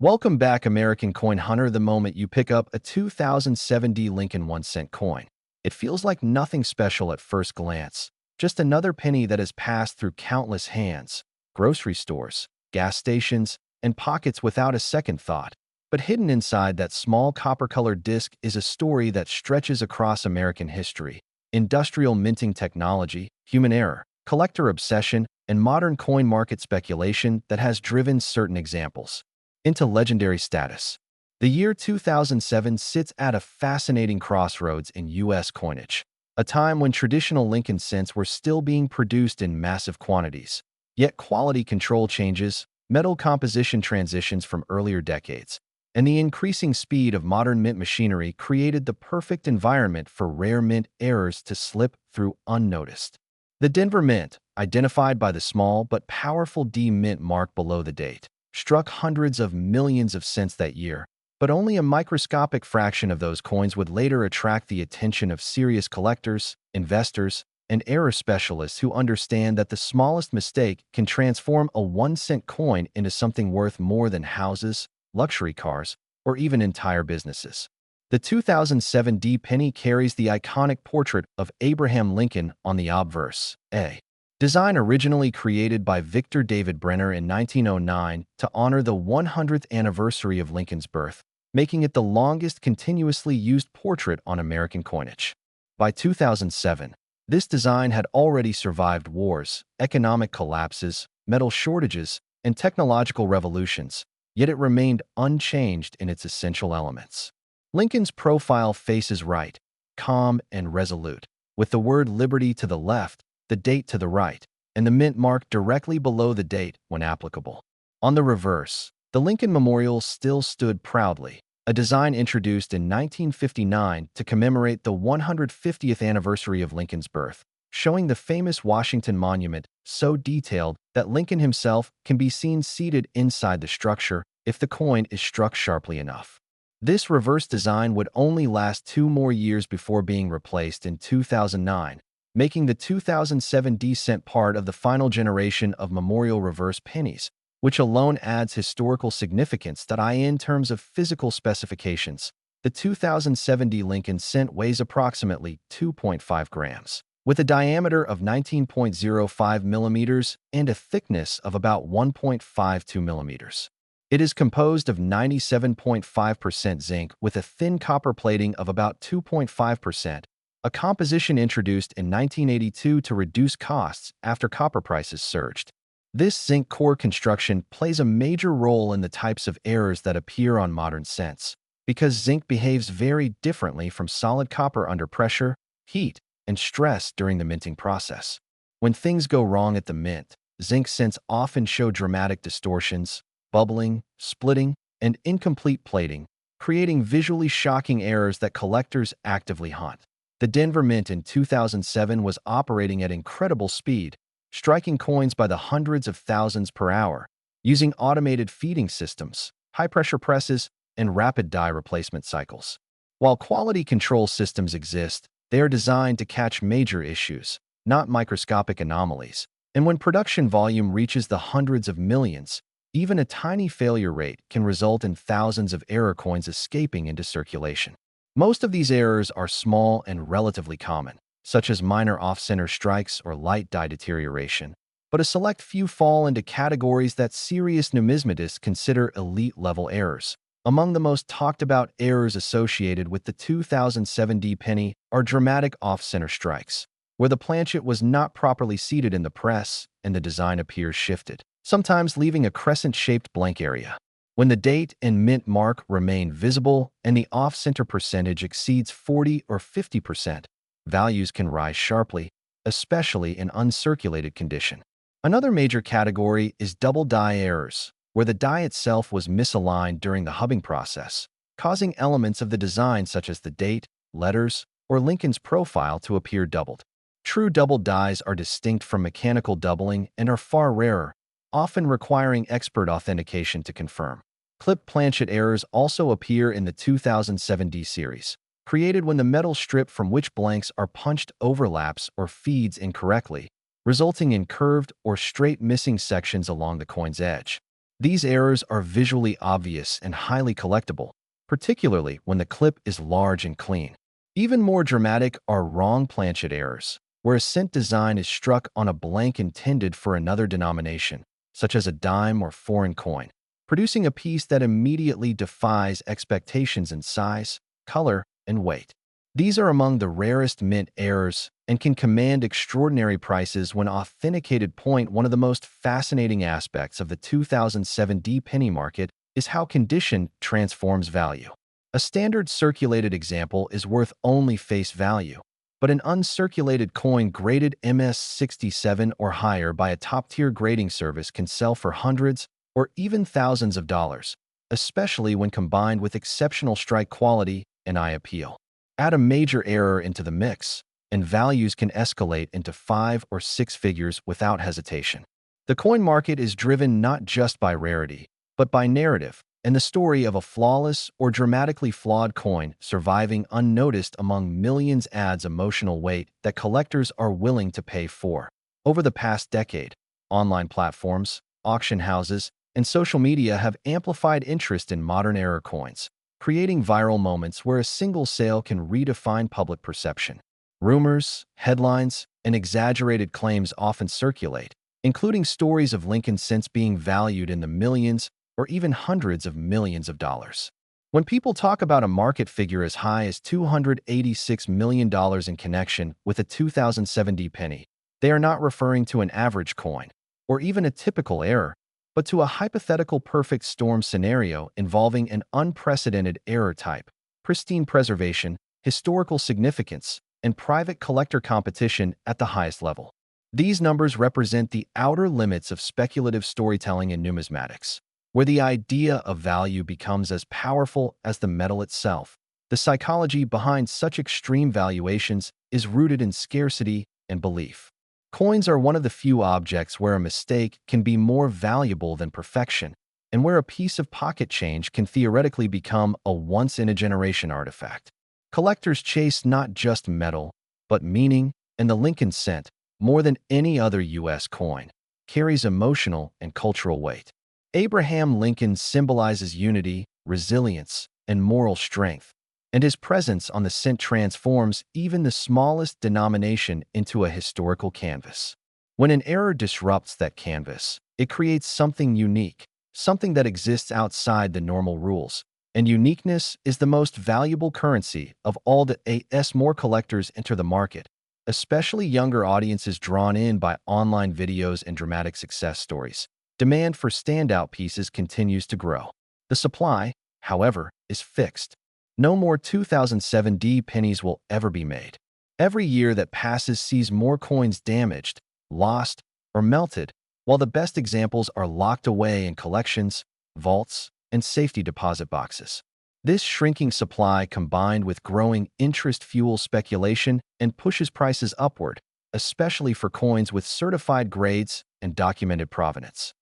Welcome back, American coin hunter. The moment you pick up a 2007 Lincoln 1-cent coin, it feels like nothing special at first glance. Just another penny that has passed through countless hands, grocery stores, gas stations, and pockets without a second thought. But hidden inside that small copper-colored disc is a story that stretches across American history. Industrial minting technology, human error, collector obsession, and modern coin market speculation that has driven certain examples into legendary status. The year 2007 sits at a fascinating crossroads in U.S. coinage, a time when traditional Lincoln cents were still being produced in massive quantities. Yet quality control changes, metal composition transitions from earlier decades, and the increasing speed of modern mint machinery created the perfect environment for rare mint errors to slip through unnoticed. The Denver Mint, identified by the small but powerful D mint mark below the date, struck hundreds of millions of cents that year, but only a microscopic fraction of those coins would later attract the attention of serious collectors, investors, and error specialists who understand that the smallest mistake can transform a 1-cent coin into something worth more than houses, luxury cars, or even entire businesses. The 2007 D penny carries the iconic portrait of Abraham Lincoln on the obverse, A. Design originally created by Victor David Brenner in 1909 to honor the 100th anniversary of Lincoln's birth, making it the longest continuously used portrait on American coinage. By 2007, this design had already survived wars, economic collapses, metal shortages, and technological revolutions, yet it remained unchanged in its essential elements. Lincoln's profile faces right, calm and resolute, with the word liberty to the left, the date to the right, and the mint mark directly below the date when applicable. On the reverse, the Lincoln Memorial still stood proudly, a design introduced in 1959 to commemorate the 150th anniversary of Lincoln's birth, showing the famous Washington Monument so detailed that Lincoln himself can be seen seated inside the structure if the coin is struck sharply enough. This reverse design would only last 2 more years before being replaced in 2009, making the 2007 D cent part of the final generation of memorial reverse pennies, which alone adds historical significance that in terms of physical specifications. The 2007 D Lincoln cent weighs approximately 2.5 grams, with a diameter of 19.05 millimeters and a thickness of about 1.52 millimeters. It is composed of 97.5% zinc with a thin copper plating of about 2.5%, a composition introduced in 1982 to reduce costs after copper prices surged. This zinc core construction plays a major role in the types of errors that appear on modern cents, because zinc behaves very differently from solid copper under pressure, heat, and stress during the minting process. When things go wrong at the mint, zinc cents often show dramatic distortions, bubbling, splitting, and incomplete plating, creating visually shocking errors that collectors actively hunt. The Denver Mint in 2007 was operating at incredible speed, striking coins by the hundreds of thousands per hour, using automated feeding systems, high-pressure presses, and rapid die replacement cycles. While quality control systems exist, they are designed to catch major issues, not microscopic anomalies. And when production volume reaches the hundreds of millions, even a tiny failure rate can result in thousands of error coins escaping into circulation. Most of these errors are small and relatively common, such as minor off-center strikes or light die deterioration, but a select few fall into categories that serious numismatists consider elite-level errors. Among the most talked-about errors associated with the 2007 D penny are dramatic off-center strikes, where the planchet was not properly seated in the press and the design appears shifted, sometimes leaving a crescent-shaped blank area. When the date and mint mark remain visible and the off-center percentage exceeds 40 or 50%, values can rise sharply, especially in uncirculated condition. Another major category is double die errors, where the die itself was misaligned during the hubbing process, causing elements of the design such as the date, letters, or Lincoln's profile to appear doubled. True double dies are distinct from mechanical doubling and are far rarer, often requiring expert authentication to confirm. Clip planchet errors also appear in the 2007 D series, created when the metal strip from which blanks are punched overlaps or feeds incorrectly, resulting in curved or straight missing sections along the coin's edge. These errors are visually obvious and highly collectible, particularly when the clip is large and clean. Even more dramatic are wrong planchet errors, where a cent design is struck on a blank intended for another denomination, such as a dime or foreign coin, producing a piece that immediately defies expectations in size, color, and weight. These are among the rarest mint errors and can command extraordinary prices when authenticated. One of the most fascinating aspects of the 2007 penny market is how condition transforms value. A standard circulated example is worth only face value, but an uncirculated coin graded MS-67 or higher by a top-tier grading service can sell for hundreds or even thousands of dollars, especially when combined with exceptional strike quality and eye appeal. Add a major error into the mix, and values can escalate into 5 or 6 figures without hesitation. The coin market is driven not just by rarity, but by narrative, and the story of a flawless or dramatically flawed coin surviving unnoticed among millions adds emotional weight that collectors are willing to pay for. Over the past decade, online platforms, auction houses, and social media have amplified interest in modern era coins, creating viral moments where a single sale can redefine public perception. Rumors, headlines, and exaggerated claims often circulate, including stories of Lincoln cents being valued in the millions or even hundreds of millions of dollars. When people talk about a market figure as high as $286 million in connection with a 2007 penny, they are not referring to an average coin or even a typical error, but to a hypothetical perfect storm scenario involving an unprecedented error type, pristine preservation, historical significance, and private collector competition at the highest level. These numbers represent the outer limits of speculative storytelling in numismatics, where the idea of value becomes as powerful as the metal itself. The psychology behind such extreme valuations is rooted in scarcity and belief. Coins are one of the few objects where a mistake can be more valuable than perfection, and where a piece of pocket change can theoretically become a once-in-a-generation artifact. Collectors chase not just metal, but meaning, and the Lincoln cent, more than any other U.S. coin, carries emotional and cultural weight. Abraham Lincoln symbolizes unity, resilience, and moral strength, and his presence on the cent transforms even the smallest denomination into a historical canvas. When an error disrupts that canvas, it creates something unique, something that exists outside the normal rules, and uniqueness is the most valuable currency of all. As more collectors enter the market, especially younger audiences drawn in by online videos and dramatic success stories, demand for standout pieces continues to grow. The supply, however, is fixed. No more 2007 pennies will ever be made. Every year that passes sees more coins damaged, lost, or melted, while the best examples are locked away in collections, vaults, and safety deposit boxes. This shrinking supply combined with growing interest fuels speculation and pushes prices upward, especially for coins with certified grades and documented provenance.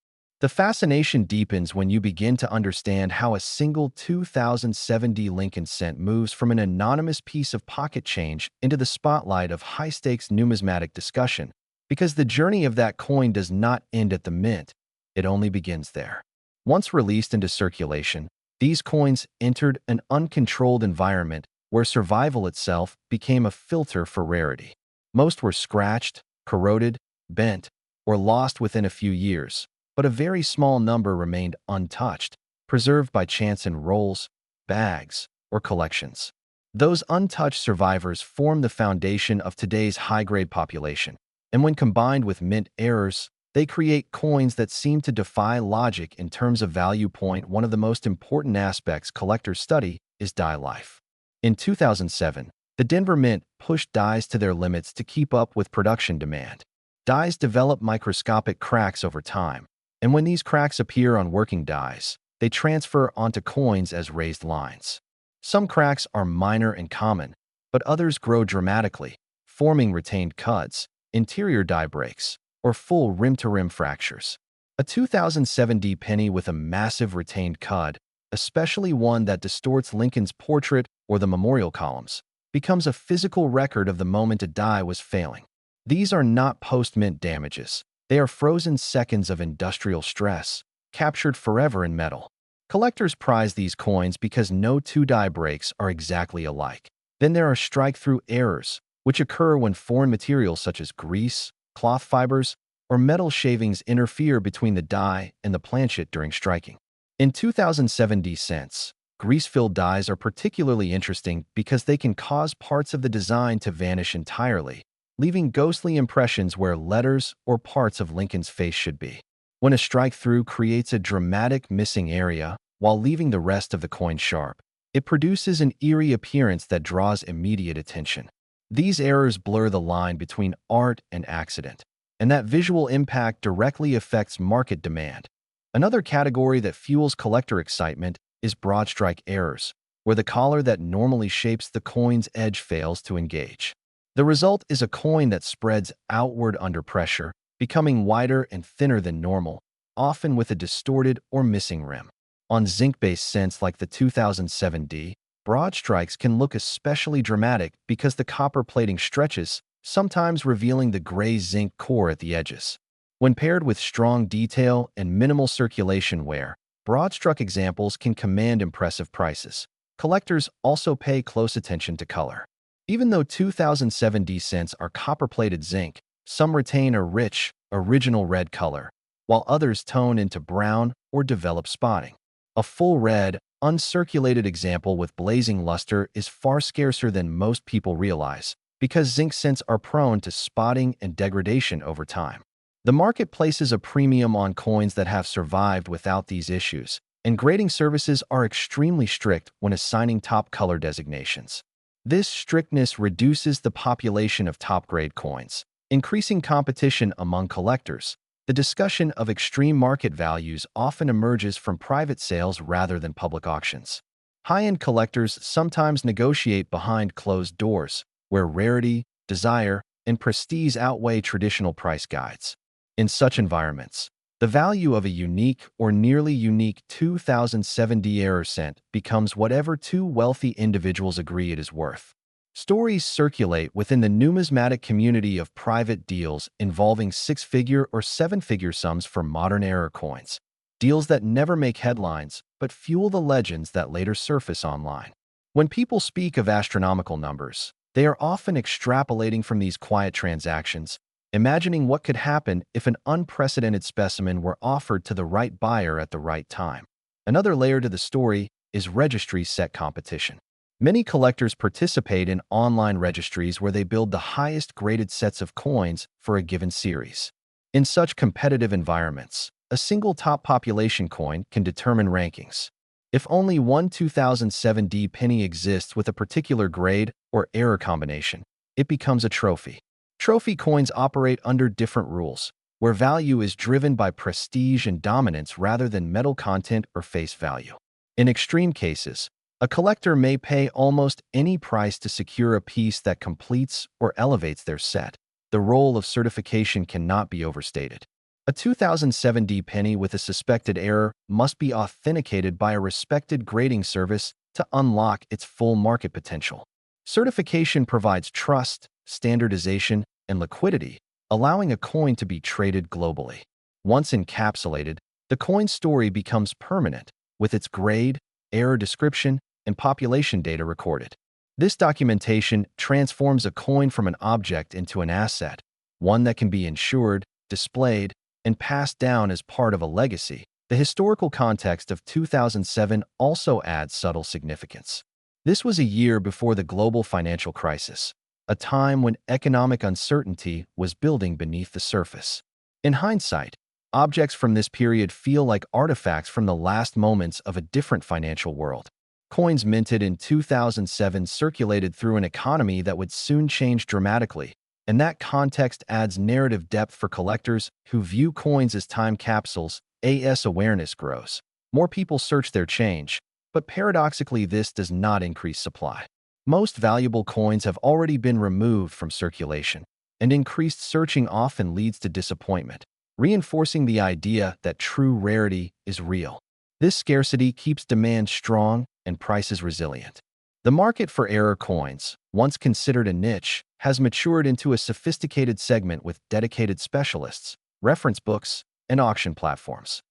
The fascination deepens when you begin to understand how a single 2007 Lincoln cent moves from an anonymous piece of pocket change into the spotlight of high-stakes numismatic discussion, because the journey of that coin does not end at the mint, it only begins there. Once released into circulation, these coins entered an uncontrolled environment where survival itself became a filter for rarity. Most were scratched, corroded, bent, or lost within a few years, but a very small number remained untouched, preserved by chance in rolls, bags, or collections. Those untouched survivors form the foundation of today's high-grade population, and when combined with mint errors, they create coins that seem to defy logic in terms of value. One of the most important aspects collectors study is die life. In 2007, the Denver Mint pushed dies to their limits to keep up with production demand. Dies develop microscopic cracks over time, and when these cracks appear on working dies, they transfer onto coins as raised lines. Some cracks are minor and common, but others grow dramatically, forming retained cuts, interior die breaks, or full rim-to-rim fractures. A 2007 penny with a massive retained cud, especially one that distorts Lincoln's portrait or the memorial columns, becomes a physical record of the moment a die was failing. These are not post-mint damages. They are frozen seconds of industrial stress, captured forever in metal. Collectors prize these coins because no two die breaks are exactly alike. Then there are strike-through errors, which occur when foreign materials such as grease, cloth fibers, or metal shavings interfere between the die and the planchet during striking. In 2007 cents, grease-filled dies are particularly interesting because they can cause parts of the design to vanish entirely, leaving ghostly impressions where letters or parts of Lincoln's face should be. When a strike-through creates a dramatic missing area while leaving the rest of the coin sharp, it produces an eerie appearance that draws immediate attention. These errors blur the line between art and accident, and that visual impact directly affects market demand. Another category that fuels collector excitement is broad strike errors, where the collar that normally shapes the coin's edge fails to engage. The result is a coin that spreads outward under pressure, becoming wider and thinner than normal, often with a distorted or missing rim. On zinc-based cents like the 2007 D, broad strikes can look especially dramatic because the copper plating stretches, sometimes revealing the gray zinc core at the edges. When paired with strong detail and minimal circulation wear, broad-struck examples can command impressive prices. Collectors also pay close attention to color. Even though 2007 D cents are copper-plated zinc, some retain a rich, original red color, while others tone into brown or develop spotting. A full red, uncirculated example with blazing luster is far scarcer than most people realize, because zinc cents are prone to spotting and degradation over time. The market places a premium on coins that have survived without these issues, and grading services are extremely strict when assigning top color designations. This strictness reduces the population of top-grade coins, increasing competition among collectors. The discussion of extreme market values often emerges from private sales rather than public auctions. High-end collectors sometimes negotiate behind closed doors, where rarity, desire, and prestige outweigh traditional price guides. In such environments, the value of a unique or nearly unique 2007 D error cent becomes whatever two wealthy individuals agree it is worth. Stories circulate within the numismatic community of private deals involving six-figure or seven-figure sums for modern error coins, deals that never make headlines but fuel the legends that later surface online. When people speak of astronomical numbers, they are often extrapolating from these quiet transactions, imagining what could happen if an unprecedented specimen were offered to the right buyer at the right time. Another layer to the story is registry set competition. Many collectors participate in online registries where they build the highest graded sets of coins for a given series. In such competitive environments, a single top population coin can determine rankings. If only one 2007 D penny exists with a particular grade or error combination, it becomes a trophy. Trophy coins operate under different rules, where value is driven by prestige and dominance rather than metal content or face value. In extreme cases, a collector may pay almost any price to secure a piece that completes or elevates their set. The role of certification cannot be overstated. A 2007 D penny with a suspected error must be authenticated by a respected grading service to unlock its full market potential. Certification provides trust, standardization, and liquidity, allowing a coin to be traded globally. Once encapsulated, the coin's story becomes permanent, with its grade, error description, and population data recorded. This documentation transforms a coin from an object into an asset, one that can be insured, displayed, and passed down as part of a legacy. The historical context of 2007 also adds subtle significance. This was a year before the global financial crisis, a time when economic uncertainty was building beneath the surface. In hindsight, objects from this period feel like artifacts from the last moments of a different financial world. Coins minted in 2007 circulated through an economy that would soon change dramatically, and that context adds narrative depth for collectors who view coins as time capsules. As awareness grows, more people search their change, but paradoxically this does not increase supply. Most valuable coins have already been removed from circulation, and increased searching often leads to disappointment, reinforcing the idea that true rarity is real. This scarcity keeps demand strong and prices resilient. The market for error coins, once considered a niche, has matured into a sophisticated segment with dedicated specialists, reference books, and auction platforms.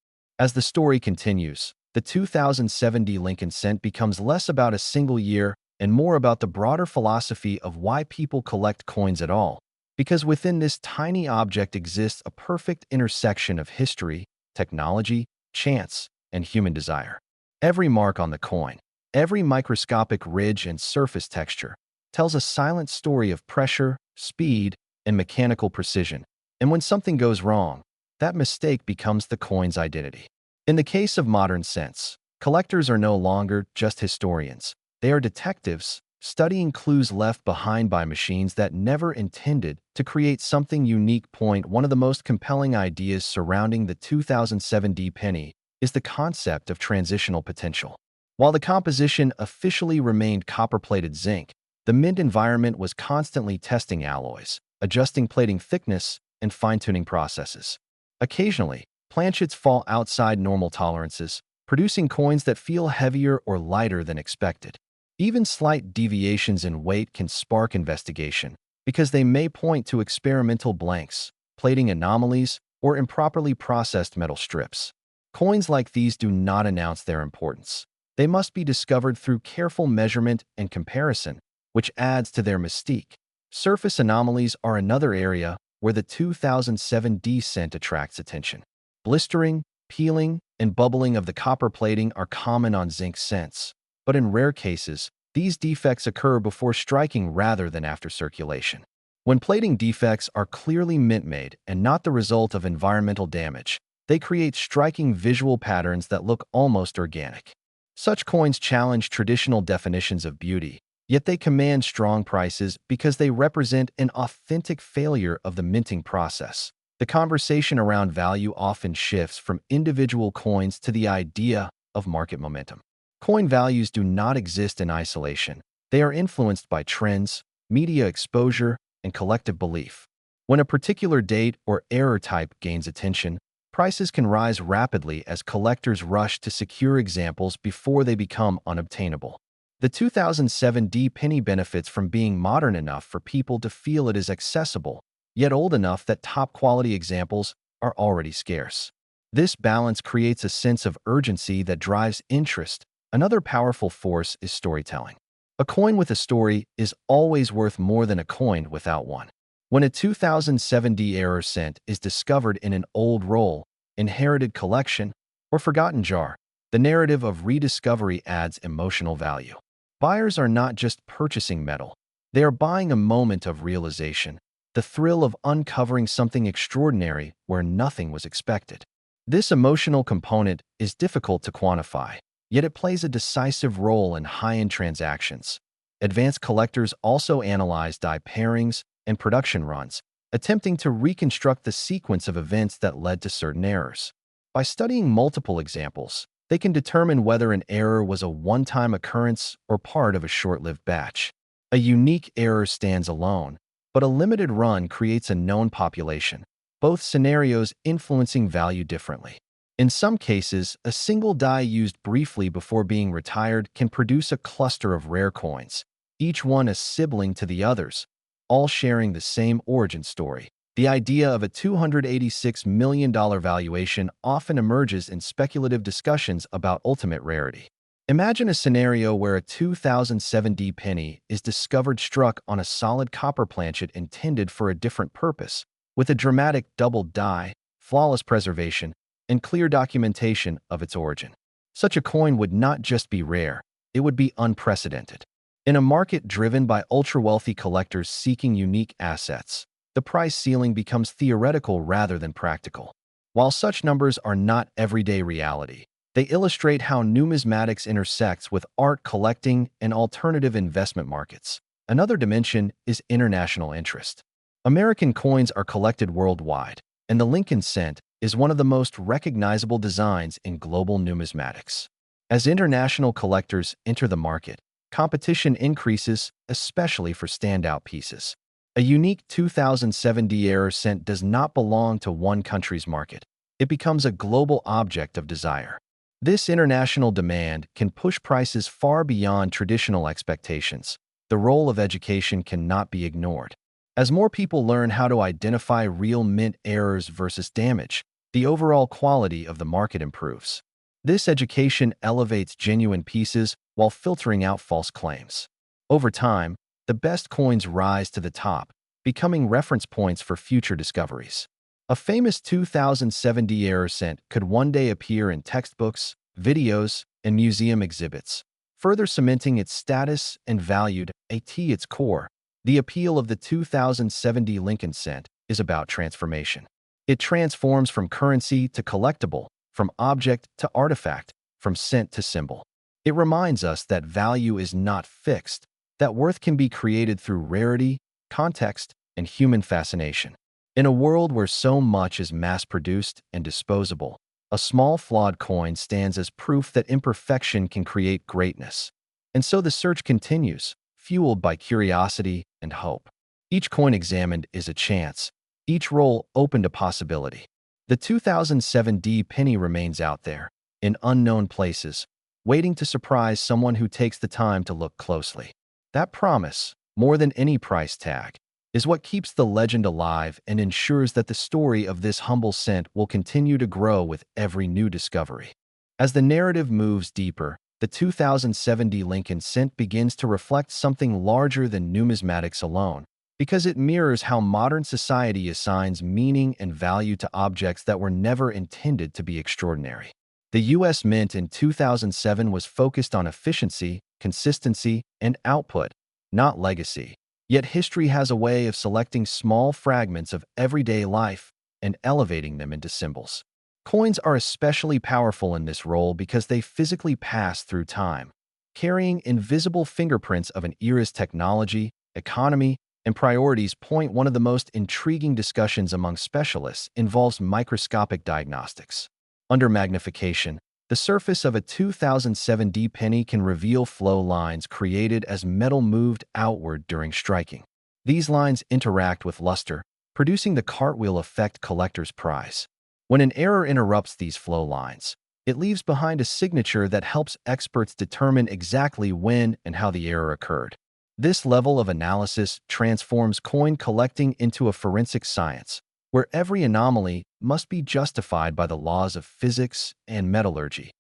As the story continues, the 2070 Lincoln cent becomes less about a single year and more about the broader philosophy of why people collect coins at all. Because within this tiny object exists a perfect intersection of history, technology, chance, and human desire. Every mark on the coin, every microscopic ridge and surface texture, tells a silent story of pressure, speed, and mechanical precision. And when something goes wrong, that mistake becomes the coin's identity. In the case of modern cents, collectors are no longer just historians. They are detectives, studying clues left behind by machines that never intended to create something unique. One of the most compelling ideas surrounding the 2007 penny is the concept of transitional potential. While the composition officially remained copper-plated zinc, the mint environment was constantly testing alloys, adjusting plating thickness, and fine-tuning processes. Occasionally, planchets fall outside normal tolerances, producing coins that feel heavier or lighter than expected. Even slight deviations in weight can spark investigation because they may point to experimental blanks, plating anomalies, or improperly processed metal strips. Coins like these do not announce their importance. They must be discovered through careful measurement and comparison, which adds to their mystique. Surface anomalies are another area where the 2007 cent attracts attention. Blistering, peeling, and bubbling of the copper plating are common on zinc cents, but in rare cases, these defects occur before striking rather than after circulation. When plating defects are clearly mint-made and not the result of environmental damage, they create striking visual patterns that look almost organic. Such coins challenge traditional definitions of beauty, yet they command strong prices because they represent an authentic failure of the minting process. The conversation around value often shifts from individual coins to the idea of market momentum. Coin values do not exist in isolation. They are influenced by trends, media exposure, and collective belief. When a particular date or error type gains attention, prices can rise rapidly as collectors rush to secure examples before they become unobtainable. The 2007 penny benefits from being modern enough for people to feel it is accessible, yet old enough that top-quality examples are already scarce. This balance creates a sense of urgency that drives interest. Another powerful force is storytelling. A coin with a story is always worth more than a coin without one. When a 2007 error cent is discovered in an old roll, inherited collection, or forgotten jar, the narrative of rediscovery adds emotional value. Buyers are not just purchasing metal. They are buying a moment of realization, the thrill of uncovering something extraordinary where nothing was expected. This emotional component is difficult to quantify, yet it plays a decisive role in high-end transactions. Advanced collectors also analyze die pairings and production runs, attempting to reconstruct the sequence of events that led to certain errors. By studying multiple examples, they can determine whether an error was a one-time occurrence or part of a short-lived batch. A unique error stands alone, but a limited run creates a known population, both scenarios influencing value differently. In some cases, a single die used briefly before being retired can produce a cluster of rare coins, each one a sibling to the others, all sharing the same origin story. The idea of a $286 million valuation often emerges in speculative discussions about ultimate rarity. Imagine a scenario where a 2007 penny is discovered struck on a solid copper planchet intended for a different purpose, with a dramatic doubled die, flawless preservation, and clear documentation of its origin. Such a coin would not just be rare, it would be unprecedented. In a market driven by ultra-wealthy collectors seeking unique assets, the price ceiling becomes theoretical rather than practical. While such numbers are not everyday reality, they illustrate how numismatics intersects with art collecting and alternative investment markets. Another dimension is international interest. American coins are collected worldwide, and the Lincoln cent is one of the most recognizable designs in global numismatics. As international collectors enter the market, competition increases, especially for standout pieces. A unique 2007 error cent does not belong to one country's market. It becomes a global object of desire. This international demand can push prices far beyond traditional expectations. The role of education cannot be ignored. As more people learn how to identify real mint errors versus damage, the overall quality of the market improves. This education elevates genuine pieces while filtering out false claims. Over time, the best coins rise to the top, becoming reference points for future discoveries. A famous 2070 error cent could one day appear in textbooks, videos, and museum exhibits, further cementing its status and value. At its core, the appeal of the 2070 Lincoln cent is about transformation. It transforms from currency to collectible, from object to artifact, from cent to symbol. It reminds us that value is not fixed, that worth can be created through rarity, context, and human fascination. In a world where so much is mass-produced and disposable, a small flawed coin stands as proof that imperfection can create greatness. And so the search continues, fueled by curiosity and hope. Each coin examined is a chance, each roll opened a possibility. The 2007 penny remains out there, in unknown places, waiting to surprise someone who takes the time to look closely. That promise, more than any price tag, is what keeps the legend alive and ensures that the story of this humble cent will continue to grow with every new discovery. As the narrative moves deeper, the 2070 Lincoln cent begins to reflect something larger than numismatics alone, because it mirrors how modern society assigns meaning and value to objects that were never intended to be extraordinary. The U.S. Mint in 2007 was focused on efficiency, consistency, and output, not legacy. Yet history has a way of selecting small fragments of everyday life and elevating them into symbols. Coins are especially powerful in this role because they physically pass through time, carrying invisible fingerprints of an era's technology, economy, and priorities. One of the most intriguing discussions among specialists involves microscopic diagnostics. Under magnification, the surface of a 2007 penny can reveal flow lines created as metal moved outward during striking. These lines interact with luster, producing the cartwheel effect collectors prize. When an error interrupts these flow lines, it leaves behind a signature that helps experts determine exactly when and how the error occurred. This level of analysis transforms coin collecting into a forensic science, where every anomaly must be justified by the laws of physics and metallurgy.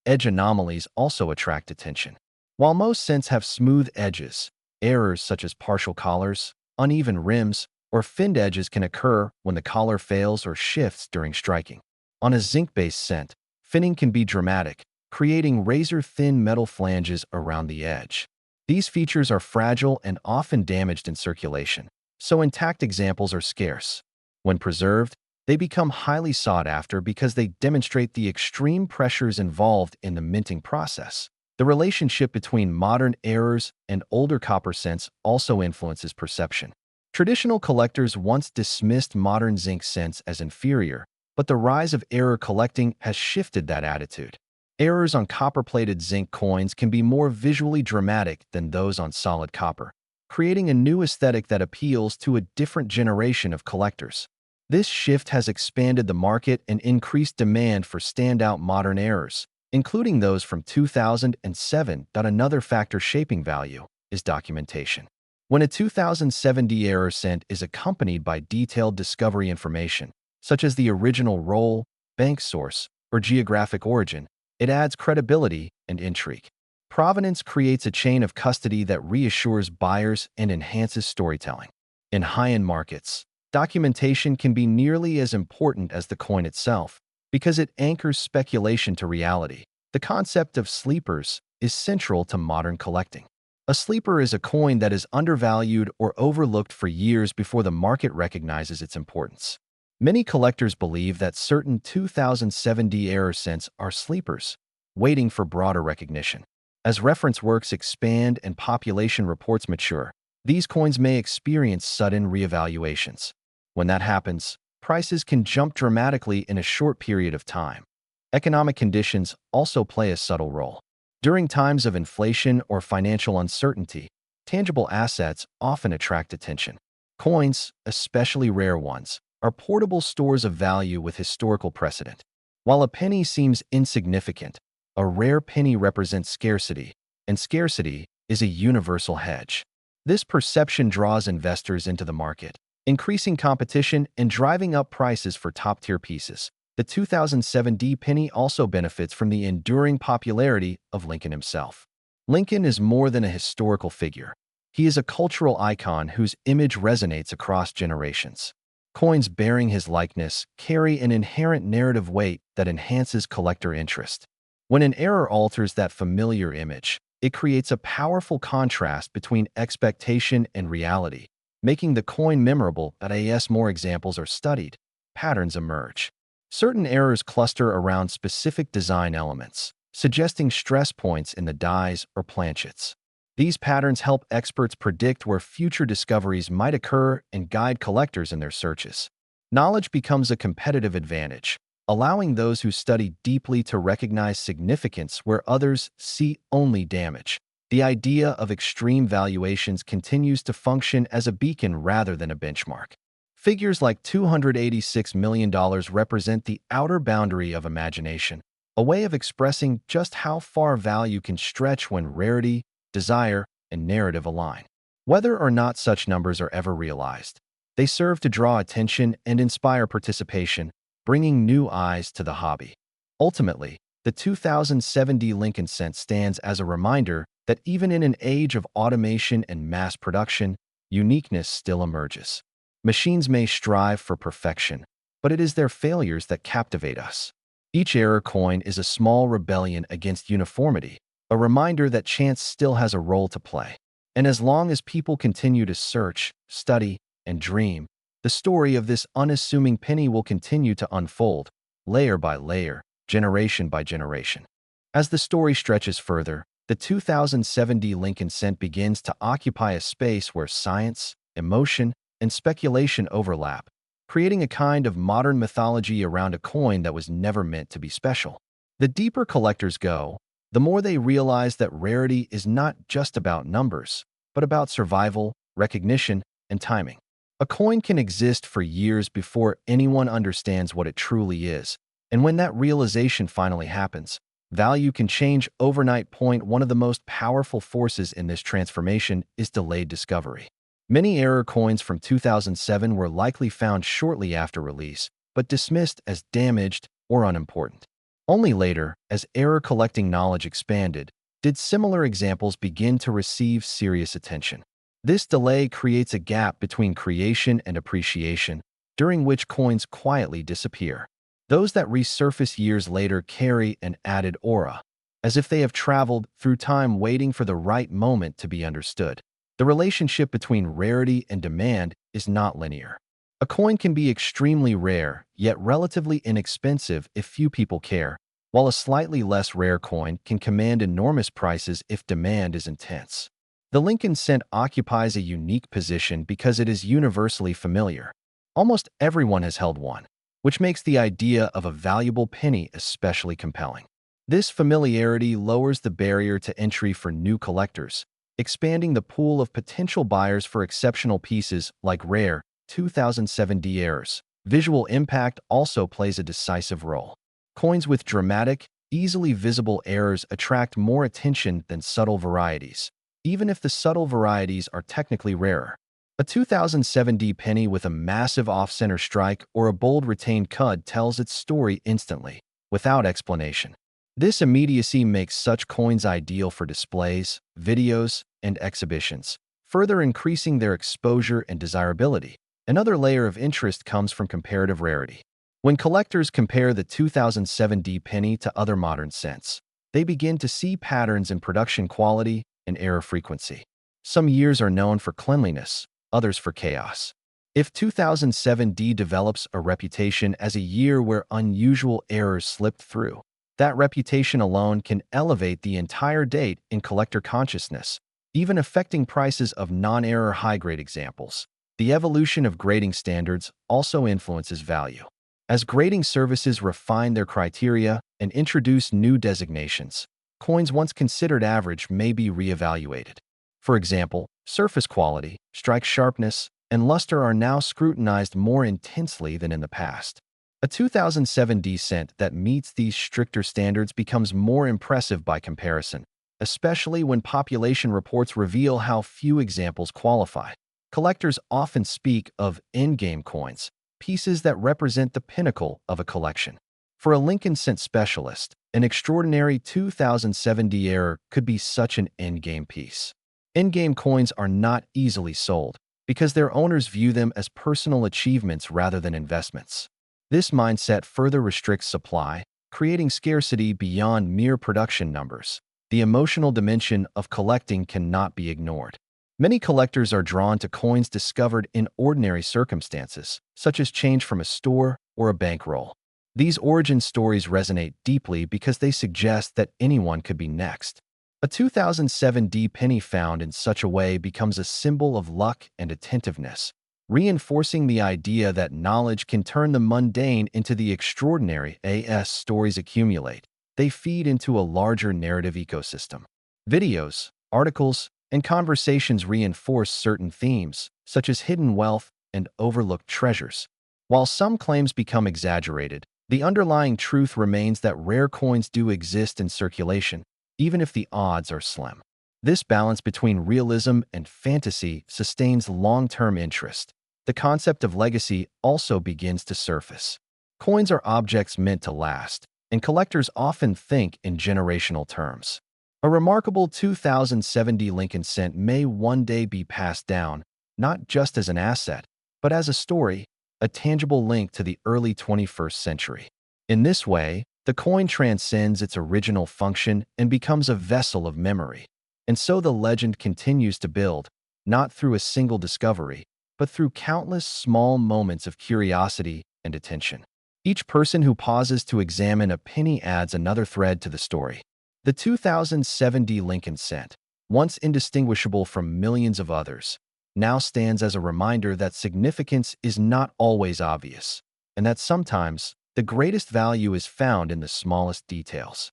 Edge anomalies also attract attention. While most cents have smooth edges, errors such as partial collars, uneven rims, or finned edges can occur when the collar fails or shifts during striking. On a zinc-based cent, finning can be dramatic, creating razor-thin metal flanges around the edge. These features are fragile and often damaged in circulation, so intact examples are scarce. When preserved, they become highly sought after because they demonstrate the extreme pressures involved in the minting process. The relationship between modern errors and older copper cents also influences perception. Traditional collectors once dismissed modern zinc cents as inferior, but the rise of error collecting has shifted that attitude. Errors on copper-plated zinc coins can be more visually dramatic than those on solid copper, creating a new aesthetic that appeals to a different generation of collectors. This shift has expanded the market and increased demand for standout modern errors, including those from 2007. Another factor shaping value is documentation. When a 2070 error cent is accompanied by detailed discovery information, such as the original roll, bank source, or geographic origin, it adds credibility and intrigue. Provenance creates a chain of custody that reassures buyers and enhances storytelling. In high-end markets, documentation can be nearly as important as the coin itself because it anchors speculation to reality. The concept of sleepers is central to modern collecting. A sleeper is a coin that is undervalued or overlooked for years before the market recognizes its importance. Many collectors believe that certain 2070 error cents are sleepers, waiting for broader recognition. As reference works expand and population reports mature, these coins may experience sudden reevaluations. When that happens, prices can jump dramatically in a short period of time. Economic conditions also play a subtle role. During times of inflation or financial uncertainty, tangible assets often attract attention. Coins, especially rare ones, are portable stores of value with historical precedent. While a penny seems insignificant, a rare penny represents scarcity, and scarcity is a universal hedge. This perception draws investors into the market, increasing competition and driving up prices for top-tier pieces. The 2007 penny also benefits from the enduring popularity of Lincoln himself. Lincoln is more than a historical figure. He is a cultural icon whose image resonates across generations. Coins bearing his likeness carry an inherent narrative weight that enhances collector interest. When an error alters that familiar image, it creates a powerful contrast between expectation and reality, making the coin memorable. But as more examples are studied, patterns emerge. Certain errors cluster around specific design elements, suggesting stress points in the dies or planchets. These patterns help experts predict where future discoveries might occur and guide collectors in their searches. Knowledge becomes a competitive advantage, allowing those who study deeply to recognize significance where others see only damage. The idea of extreme valuations continues to function as a beacon rather than a benchmark. Figures like $286 million represent the outer boundary of imagination, a way of expressing just how far value can stretch when rarity, desire, and narrative align. Whether or not such numbers are ever realized, they serve to draw attention and inspire participation, bringing new eyes to the hobby. Ultimately, the 2007 Lincoln cent stands as a reminder that even in an age of automation and mass production, uniqueness still emerges. Machines may strive for perfection, but it is their failures that captivate us. Each error coin is a small rebellion against uniformity, a reminder that chance still has a role to play. And as long as people continue to search, study, and dream, the story of this unassuming penny will continue to unfold, layer by layer, generation by generation. As the story stretches further, the 2007 Lincoln cent begins to occupy a space where science, emotion, and speculation overlap, creating a kind of modern mythology around a coin that was never meant to be special. The deeper collectors go, the more they realize that rarity is not just about numbers, but about survival, recognition, and timing. A coin can exist for years before anyone understands what it truly is, and when that realization finally happens, value can change overnight. One of the most powerful forces in this transformation is delayed discovery. Many error coins from 2007 were likely found shortly after release, but dismissed as damaged or unimportant. Only later, as error collecting knowledge expanded, did similar examples begin to receive serious attention. This delay creates a gap between creation and appreciation, during which coins quietly disappear. Those that resurface years later carry an added aura, as if they have traveled through time waiting for the right moment to be understood. The relationship between rarity and demand is not linear. A coin can be extremely rare, yet relatively inexpensive if few people care, while a slightly less rare coin can command enormous prices if demand is intense. The Lincoln cent occupies a unique position because it is universally familiar. Almost everyone has held one, which makes the idea of a valuable penny especially compelling. This familiarity lowers the barrier to entry for new collectors, expanding the pool of potential buyers for exceptional pieces like rare 2007 errors. Visual impact also plays a decisive role. Coins with dramatic, easily visible errors attract more attention than subtle varieties, even if the subtle varieties are technically rarer. A 2007 penny with a massive off-center strike or a bold retained cud tells its story instantly, without explanation. This immediacy makes such coins ideal for displays, videos, and exhibitions, further increasing their exposure and desirability. Another layer of interest comes from comparative rarity. When collectors compare the 2007 penny to other modern cents, they begin to see patterns in production quality and error frequency. Some years are known for cleanliness, others for chaos. If 2007 develops a reputation as a year where unusual errors slipped through, that reputation alone can elevate the entire date in collector consciousness, even affecting prices of non-error high-grade examples. The evolution of grading standards also influences value. As grading services refine their criteria and introduce new designations, coins once considered average may be reevaluated. For example, surface quality, strike sharpness, and luster are now scrutinized more intensely than in the past. A 2007 cent that meets these stricter standards becomes more impressive by comparison, especially when population reports reveal how few examples qualify. Collectors often speak of endgame coins, pieces that represent the pinnacle of a collection. For a Lincoln Cent specialist, an extraordinary 2070 error could be such an endgame piece. Endgame coins are not easily sold because their owners view them as personal achievements rather than investments. This mindset further restricts supply, creating scarcity beyond mere production numbers. The emotional dimension of collecting cannot be ignored. Many collectors are drawn to coins discovered in ordinary circumstances, such as change from a store or a bankroll. These origin stories resonate deeply because they suggest that anyone could be next. A 2007 penny found in such a way becomes a symbol of luck and attentiveness, reinforcing the idea that knowledge can turn the mundane into the extraordinary. As stories accumulate, they feed into a larger narrative ecosystem. Videos, articles, and conversations reinforce certain themes, such as hidden wealth and overlooked treasures. While some claims become exaggerated, the underlying truth remains that rare coins do exist in circulation, even if the odds are slim. This balance between realism and fantasy sustains long-term interest. The concept of legacy also begins to surface. Coins are objects meant to last, and collectors often think in generational terms. A remarkable 2070 Lincoln Cent may one day be passed down, not just as an asset, but as a story, a tangible link to the early 21st century. In this way, the coin transcends its original function and becomes a vessel of memory. And so the legend continues to build, not through a single discovery, but through countless small moments of curiosity and attention. Each person who pauses to examine a penny adds another thread to the story. The 2070 Lincoln Cent, once indistinguishable from millions of others, now stands as a reminder that significance is not always obvious, and that sometimes the greatest value is found in the smallest details.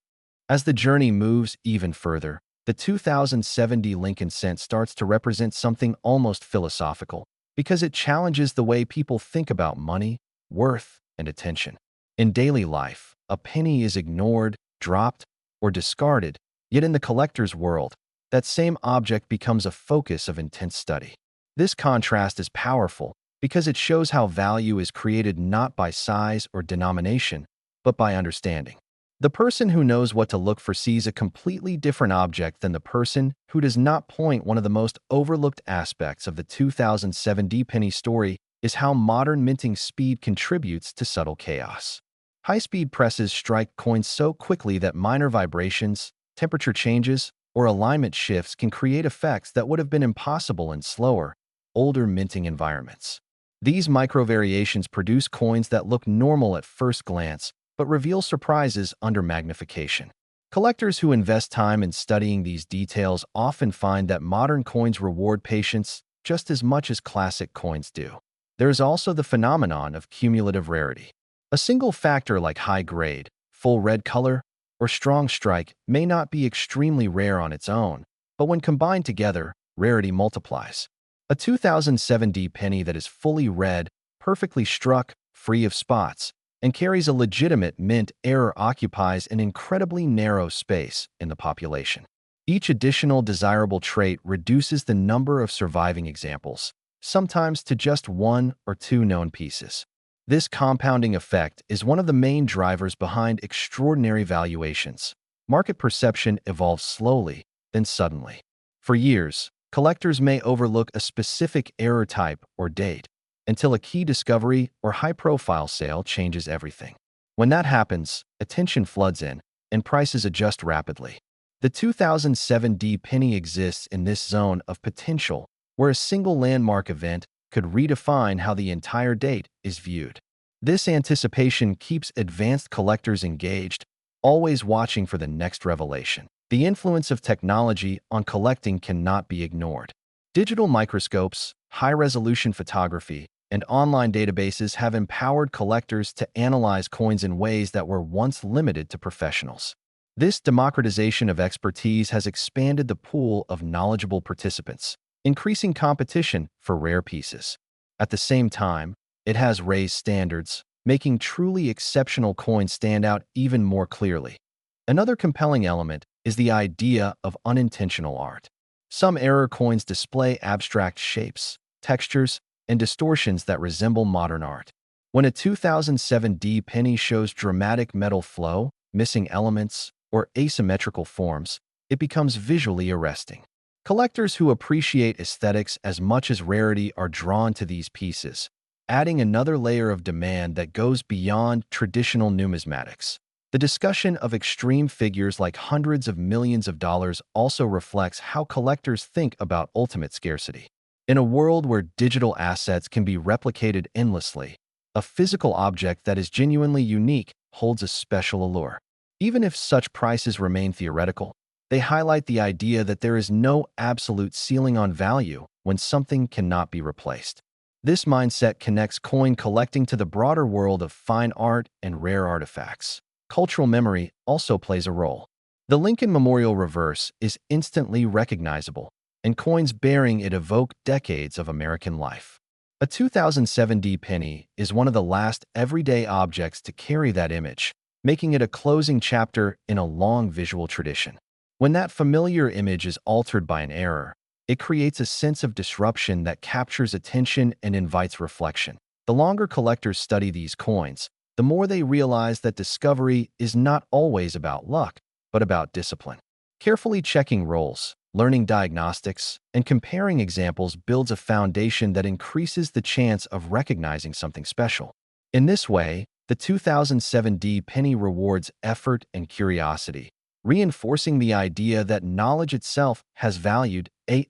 As the journey moves even further, the 2070 Lincoln Cent starts to represent something almost philosophical, because it challenges the way people think about money, worth, and attention. In daily life, a penny is ignored, dropped, or discarded, yet in the collector's world, that same object becomes a focus of intense study. This contrast is powerful because it shows how value is created not by size or denomination, but by understanding. The person who knows what to look for sees a completely different object than the person who does not. One of the most overlooked aspects of the 2007 penny story is how modern minting speed contributes to subtle chaos. High-speed presses strike coins so quickly that minor vibrations, temperature changes, or alignment shifts can create effects that would have been impossible in slower, older minting environments. These micro-variations produce coins that look normal at first glance, but reveal surprises under magnification. Collectors who invest time in studying these details often find that modern coins reward patience just as much as classic coins do. There is also the phenomenon of cumulative rarity. A single factor like high grade, full red color, or strong strike may not be extremely rare on its own, but when combined together, rarity multiplies. A 2007 penny that is fully red, perfectly struck, free of spots, and carries a legitimate mint error occupies an incredibly narrow space in the population. Each additional desirable trait reduces the number of surviving examples, sometimes to just one or two known pieces. This compounding effect is one of the main drivers behind extraordinary valuations. Market perception evolves slowly, then suddenly. For years, collectors may overlook a specific error type or date, until a key discovery or high-profile sale changes everything. When that happens, attention floods in, and prices adjust rapidly. The 2007 penny exists in this zone of potential, where a single landmark event could redefine how the entire date is viewed. This anticipation keeps advanced collectors engaged, always watching for the next revelation. The influence of technology on collecting cannot be ignored. Digital microscopes, high-resolution photography, and online databases have empowered collectors to analyze coins in ways that were once limited to professionals. This democratization of expertise has expanded the pool of knowledgeable participants, increasing competition for rare pieces. At the same time, it has raised standards, making truly exceptional coins stand out even more clearly. Another compelling element is the idea of unintentional art. Some error coins display abstract shapes, textures, and distortions that resemble modern art. When a 2007D penny shows dramatic metal flow, missing elements, or asymmetrical forms, it becomes visually arresting. Collectors who appreciate aesthetics as much as rarity are drawn to these pieces, adding another layer of demand that goes beyond traditional numismatics. The discussion of extreme figures like hundreds of millions of dollars also reflects how collectors think about ultimate scarcity. In a world where digital assets can be replicated endlessly, a physical object that is genuinely unique holds a special allure. Even if such prices remain theoretical, they highlight the idea that there is no absolute ceiling on value when something cannot be replaced. This mindset connects coin collecting to the broader world of fine art and rare artifacts. Cultural memory also plays a role. The Lincoln Memorial reverse is instantly recognizable, and coins bearing it evoke decades of American life. A 2007D penny is one of the last everyday objects to carry that image, making it a closing chapter in a long visual tradition. When that familiar image is altered by an error, it creates a sense of disruption that captures attention and invites reflection. The longer collectors study these coins, the more they realize that discovery is not always about luck, but about discipline. Carefully checking rolls, learning diagnostics, and comparing examples builds a foundation that increases the chance of recognizing something special. In this way, the 2007D penny rewards effort and curiosity, reinforcing the idea that knowledge itself has value.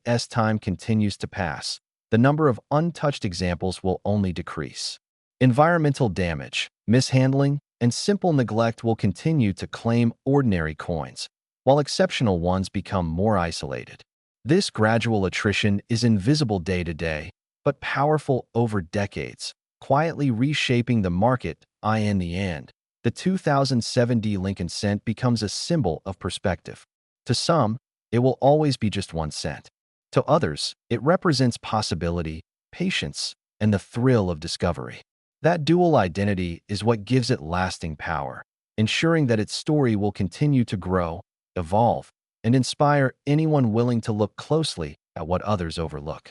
As time continues to pass, the number of untouched examples will only decrease. Environmental damage, mishandling, and simple neglect will continue to claim ordinary coins, while exceptional ones become more isolated. This gradual attrition is invisible day to day, but powerful over decades, quietly reshaping the market. In the end, the 2007D Lincoln cent becomes a symbol of perspective. To some, it will always be just 1 cent. To others, it represents possibility, patience, and the thrill of discovery. That dual identity is what gives it lasting power, ensuring that its story will continue to grow, evolve, and inspire anyone willing to look closely at what others overlook.